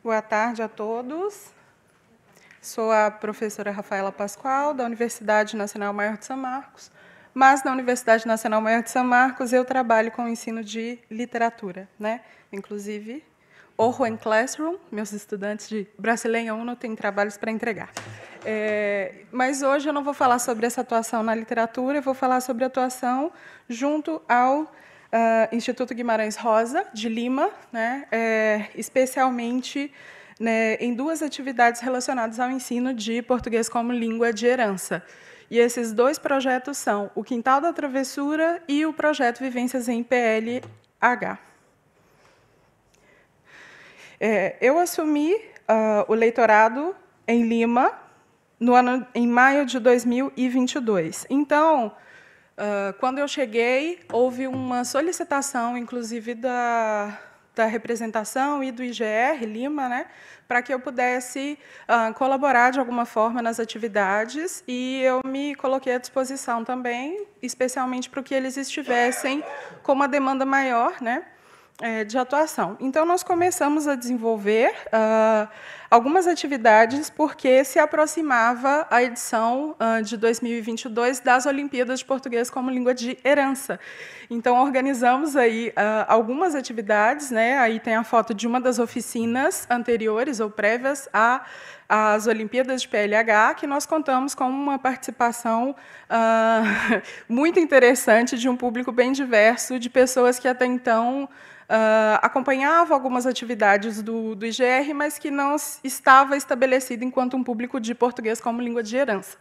Boa tarde a todos. Sou a professora Rafaela Pascoal, da Universidade Nacional Maior de São Marcos, mas na Universidade Nacional Maior de São Marcos eu trabalho com o ensino de literatura, né? Inclusive, Orro and Classroom, meus estudantes de Brasileira 1 têm trabalhos para entregar. Mas hoje eu não vou falar sobre essa atuação na literatura, eu vou falar sobre a atuação junto ao Instituto Guimarães Rosa, de Lima, né, especialmente, né, em duas atividades relacionadas ao ensino de português como língua de herança. E esses dois projetos são o Quintal da Travessura e o projeto Vivências em PLH. Eu assumi o leitorado em Lima em maio de 2022. Então, quando eu cheguei, houve uma solicitação, inclusive, da representação e do IGR Lima, né, para que eu pudesse colaborar de alguma forma nas atividades, e eu me coloquei à disposição também, especialmente para que eles estivessem com uma demanda maior, né, de atuação. Então, nós começamos a desenvolver algumas atividades, porque se aproximava a edição de 2022 das Olimpíadas de Português como Língua de Herança. Então, organizamos aí algumas atividades, né? Aí tem a foto de uma das oficinas anteriores ou prévias às Olimpíadas de PLH, que nós contamos com uma participação muito interessante de um público bem diverso, de pessoas que até então acompanhava algumas atividades do IGR, mas que não estava estabelecido enquanto um público de português como língua de herança.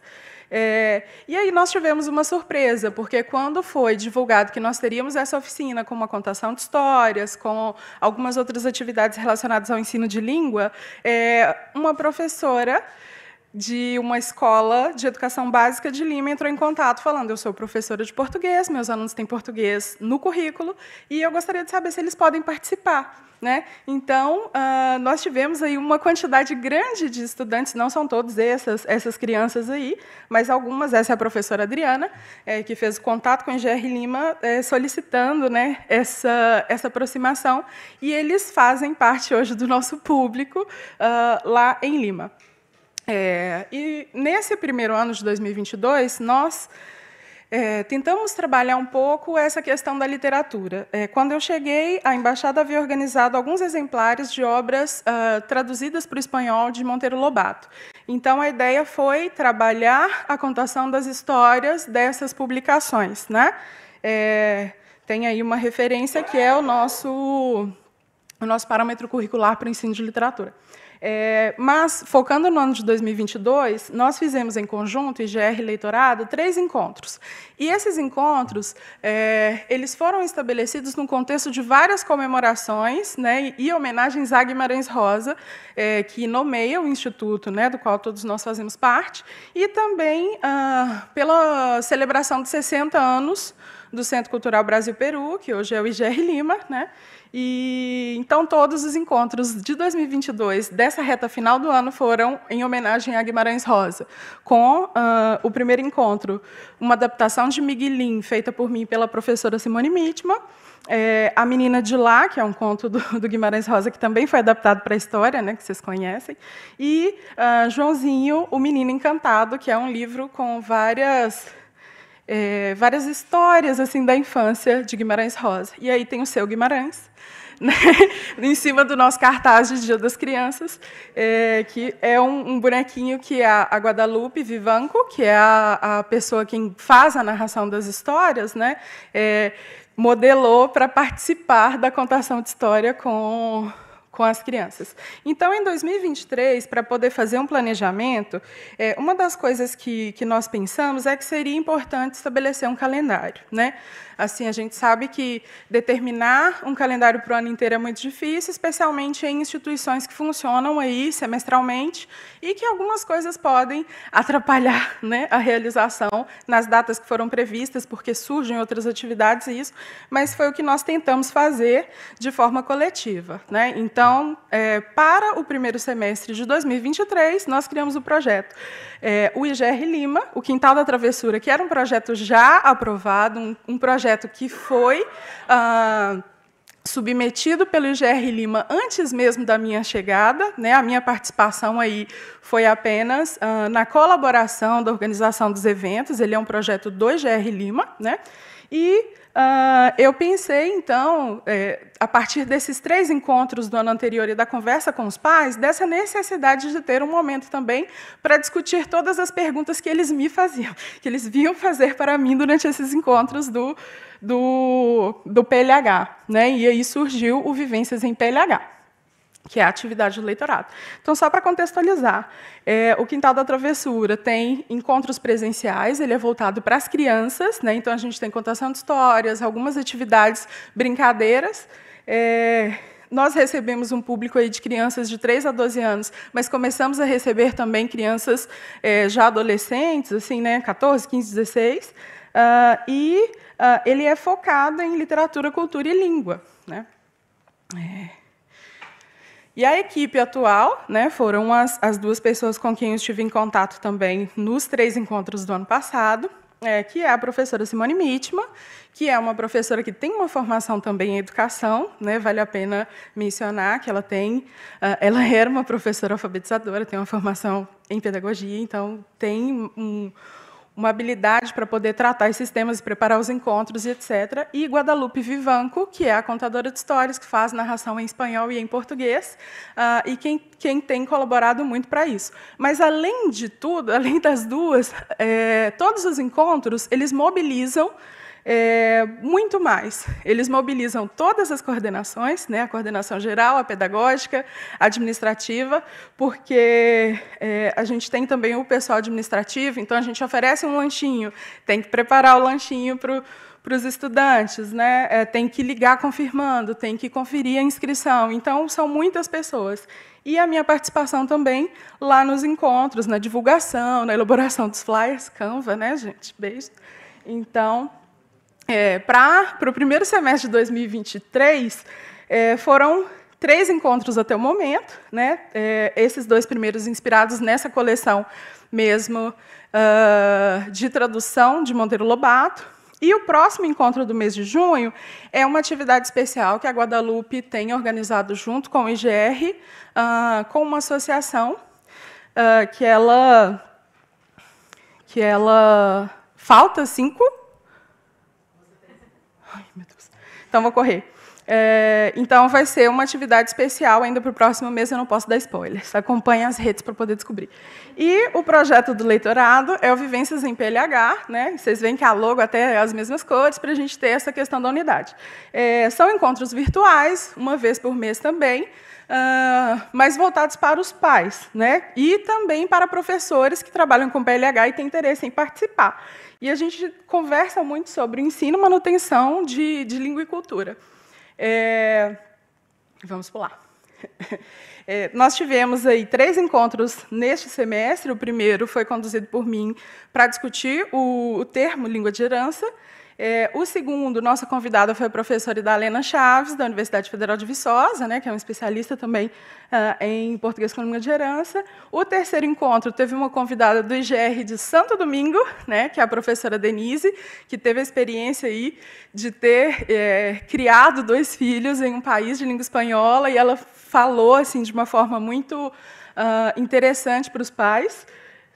E aí nós tivemos uma surpresa, porque quando foi divulgado que nós teríamos essa oficina com uma contação de histórias, com algumas outras atividades relacionadas ao ensino de língua, uma professora de uma escola de educação básica de Lima entrou em contato falando: eu sou professora de português, meus alunos têm português no currículo, e eu gostaria de saber se eles podem participar, né? Então, nós tivemos aí uma quantidade grande de estudantes, não são todas essas crianças aí, mas algumas. Essa é a professora Adriana, que fez contato com o IGR Lima, solicitando, né, essa aproximação, e eles fazem parte hoje do nosso público lá em Lima. E nesse primeiro ano de 2022, nós tentamos trabalhar um pouco essa questão da literatura. Quando eu cheguei, a Embaixada havia organizado alguns exemplares de obras traduzidas para o espanhol de Monteiro Lobato. Então, a ideia foi trabalhar a contação das histórias dessas publicações, né? Tem aí uma referência que é o nosso parâmetro curricular para o ensino de literatura. Mas, focando no ano de 2022, nós fizemos em conjunto, IGR Leitorado, 3 encontros. E esses encontros eles foram estabelecidos no contexto de várias comemorações, né, e homenagens a Guimarães Rosa, que nomeia o Instituto, né, do qual todos nós fazemos parte, e também pela celebração de 60 anos do Centro Cultural Brasil-Peru, que hoje é o IGR Lima, né? E então todos os encontros de 2022 dessa reta final do ano foram em homenagem a Guimarães Rosa, com o primeiro encontro, uma adaptação de Miguelin feita por mim e pela professora Simone Mitman, A Menina de Lá, que é um conto do Guimarães Rosa que também foi adaptado para a história, né, que vocês conhecem, e Joãozinho, o Menino Encantado, que é um livro com várias histórias assim da infância de Guimarães Rosa. E aí tem o seu Guimarães, né, em cima do nosso cartaz de Dia das Crianças, que é um bonequinho que é a Guadalupe Vivanco, que é a pessoa quem faz a narração das histórias, né, modelou para participar da contação de história com as crianças. Então, em 2023, para poder fazer um planejamento, uma das coisas que nós pensamos é que seria importante estabelecer um calendário, né? Assim, a gente sabe que determinar um calendário para o ano inteiro é muito difícil, especialmente em instituições que funcionam aí semestralmente e que algumas coisas podem atrapalhar, né, a realização nas datas que foram previstas, porque surgem outras atividades e isso, mas foi o que nós tentamos fazer de forma coletiva, né? Então, para o primeiro semestre de 2023, nós criamos o projeto o IGR Lima, o Quintal da Travessura, que era um projeto já aprovado, um projeto que foi submetido pelo IGR Lima antes mesmo da minha chegada, né? A minha participação aí foi apenas na colaboração da organização dos eventos. Ele é um projeto do IGR Lima, né? E eu pensei, então, a partir desses 3 encontros do ano anterior e da conversa com os pais, dessa necessidade de ter um momento também para discutir todas as perguntas que eles me faziam, que eles vinham fazer para mim durante esses encontros do PLH, né? E aí surgiu o Vivências em PLH, que é a atividade do leitorado. Então, só para contextualizar, o Quintal da Travessura tem encontros presenciais, ele é voltado para as crianças, né? Então, a gente tem contação de histórias, algumas atividades, brincadeiras. Nós recebemos um público aí de crianças de 3 a 12 anos, mas começamos a receber também crianças já adolescentes, assim, né? 14, 15, 16, ele é focado em literatura, cultura e língua, né? E a equipe atual, né, foram as 2 pessoas com quem eu estive em contato também nos 3 encontros do ano passado, que é a professora Simone Mitma, que é uma professora que tem uma formação também em educação, né, vale a pena mencionar que ela era uma professora alfabetizadora, tem uma formação em pedagogia, então tem uma habilidade para poder tratar esses temas e preparar os encontros, e etc. E Guadalupe Vivanco, que é a contadora de histórias, que faz narração em espanhol e em português, e quem tem colaborado muito para isso. Mas, além de tudo, além das 2, todos os encontros, eles mobilizam muito mais. Eles mobilizam todas as coordenações, né, a coordenação geral, a pedagógica, a administrativa, porque a gente tem também o pessoal administrativo, então a gente oferece um lanchinho, tem que preparar o lanchinho para os estudantes, né, tem que ligar confirmando, tem que conferir a inscrição. Então, são muitas pessoas. E a minha participação também lá nos encontros, na divulgação, na elaboração dos flyers, Canva, né, gente? Beijo. Então, para o primeiro semestre de 2023, foram 3 encontros até o momento, né? Esses 2 primeiros inspirados nessa coleção mesmo de tradução de Monteiro Lobato. E o próximo encontro do mês de junho é uma atividade especial que a Guadalupe tem organizado junto com o IGR, com uma associação que ela falta 5. Ai, meu Deus. Então, vou correr. Então, vai ser uma atividade especial ainda para o próximo mês, eu não posso dar spoilers. Acompanhe as redes para poder descobrir. E o projeto do leitorado é o Vivências em PLH, né? Vocês veem que a logo até é as mesmas cores, para a gente ter essa questão da unidade. São encontros virtuais, uma vez por mês também, mas voltados para os pais, né? E também para professores que trabalham com PLH e têm interesse em participar. E a gente conversa muito sobre ensino e manutenção de língua e cultura. Vamos pular. Nós tivemos aí 3 encontros neste semestre. O primeiro foi conduzido por mim para discutir o termo língua de herança. O segundo, nossa convidada foi a professora Idalena Chaves, da Universidade Federal de Viçosa, né, que é uma especialista também em português com língua de herança. O terceiro encontro teve uma convidada do IGR de Santo Domingo, né, que é a professora Denise, que teve a experiência aí de ter criado 2 filhos em um país de língua espanhola, e ela falou assim, de uma forma muito interessante para os pais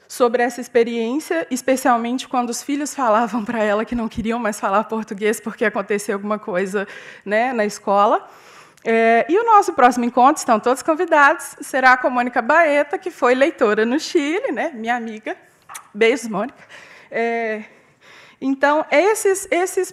sobre essa experiência, especialmente quando os filhos falavam para ela que não queriam mais falar português porque aconteceu alguma coisa, né, na escola. E o nosso próximo encontro, estão todos convidados, será com a Mônica Baeta, que foi leitora no Chile, né, minha amiga. Beijos, Mônica. Então, esses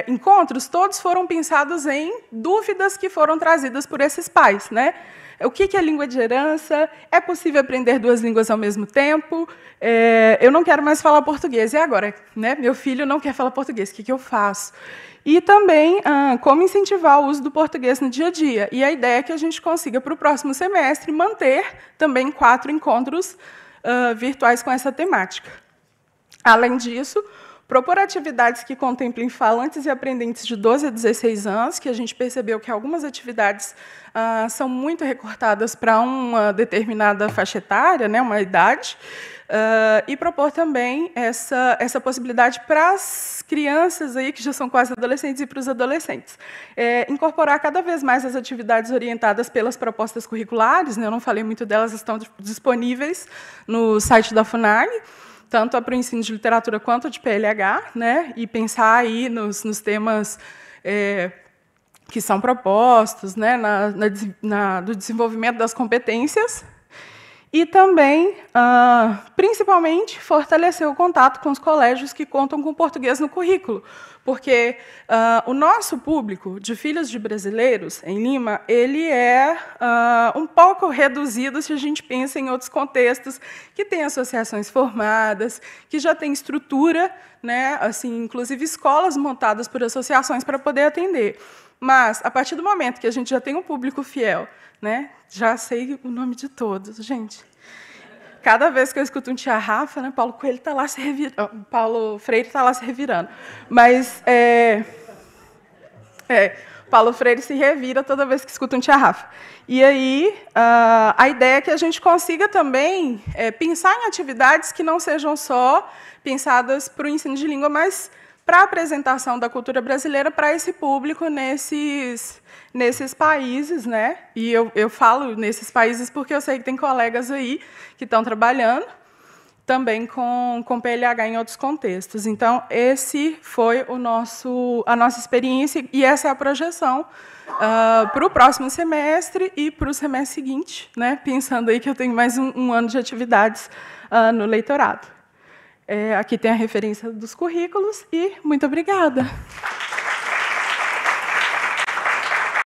encontros todos foram pensados em dúvidas que foram trazidas por esses pais, né? O que é língua de herança? É possível aprender 2 línguas ao mesmo tempo? Eu não quero mais falar português. E agora? Né? Meu filho não quer falar português. O que eu faço? E também como incentivar o uso do português no dia a dia. E a ideia é que a gente consiga, para o próximo semestre, manter também 4 encontros virtuais com essa temática. Além disso, propor atividades que contemplem falantes e aprendentes de 12 a 16 anos, que a gente percebeu que algumas atividades são muito recortadas para uma determinada faixa etária, né, uma idade, e propor também essa possibilidade para as crianças aí, que já são quase adolescentes, e para os adolescentes. Incorporar cada vez mais as atividades orientadas pelas propostas curriculares, né, eu não falei muito delas, estão disponíveis no site da FUNAG, tanto para o ensino de literatura quanto de PLH, né, e pensar aí nos temas que são propostos, né, do desenvolvimento das competências, e também, principalmente, fortalecer o contato com os colégios que contam com português no currículo, porque o nosso público de filhos de brasileiros em Lima, ele é um pouco reduzido se a gente pensa em outros contextos que têm associações formadas, que já têm estrutura, né, assim, inclusive escolas montadas por associações para poder atender. Mas, a partir do momento que a gente já tem um público fiel, né, já sei o nome de todos, gente. Cada vez que eu escuto um tia Rafa, né, Paulo Coelho está lá se revirando, Paulo Freire está lá se revirando. Mas Paulo Freire se revira toda vez que escuta um tia Rafa. E aí, a ideia é que a gente consiga também pensar em atividades que não sejam só pensadas para o ensino de língua, mas para a apresentação da cultura brasileira para esse público nesses países, né? E eu falo nesses países porque eu sei que tem colegas aí que estão trabalhando também com PLH em outros contextos. Então, esse foi a nossa experiência e essa é a projeção para o próximo semestre e para o semestre seguinte, né? Pensando aí que eu tenho mais um ano de atividades no leitorado. Aqui tem a referência dos currículos e muito obrigada.